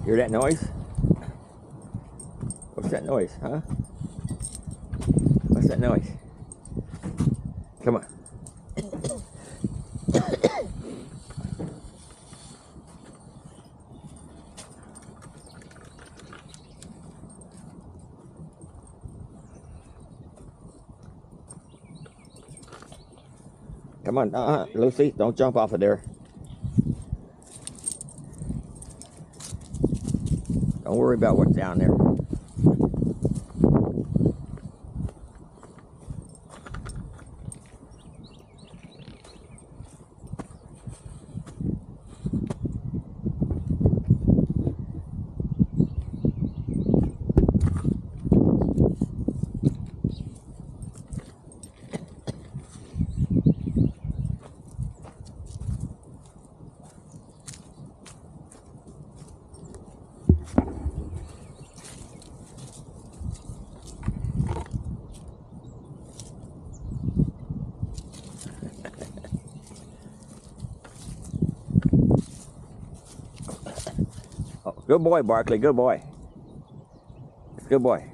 Hear that noise? What's that noise, huh? What's that noise? Come on. Come on, Lucy, don't jump off of there. Don't worry about what's down there. Good boy, Barkley. Good boy. Good boy.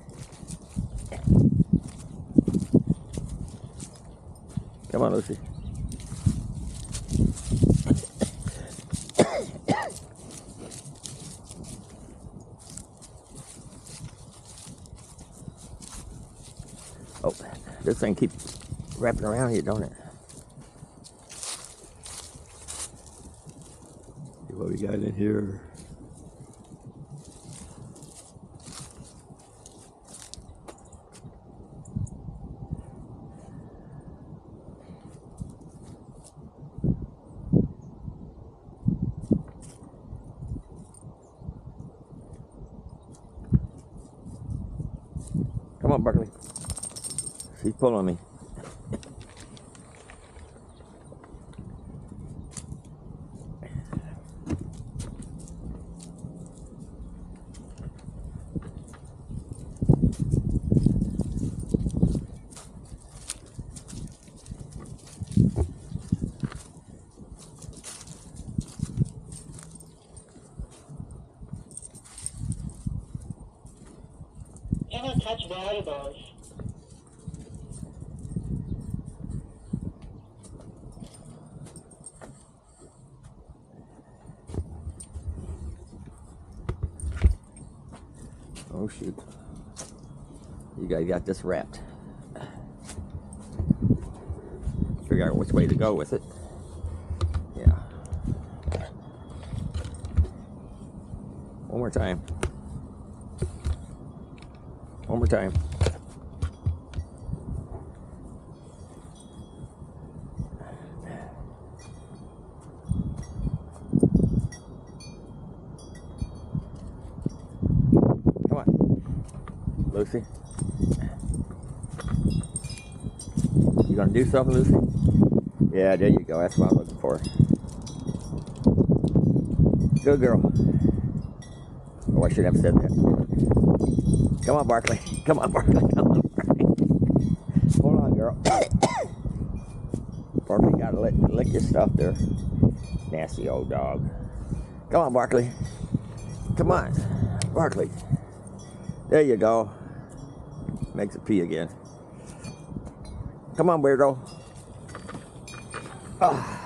Come on, Lucy. Oh, this thing keeps wrapping around here, don't it? See what we got in here. Come on, Barkley. She's pulling me. Cannot touch valuables. Oh shoot. You guys got this wrapped. Figure out which way to go with it. Yeah. One more time. One more time. Come on, Lucy. You gonna do something, Lucy? Yeah, there you go. That's what I'm looking for. Good girl. Oh, I should have said that. Come on, Barkley. Come on, Barkley. Come on, Barkley. Hold on, girl. Barkley gotta lick your stuff there. Nasty old dog. Come on, Barkley. Come on, Barkley. There you go. Makes it pee again. Come on, weirdo. Oh.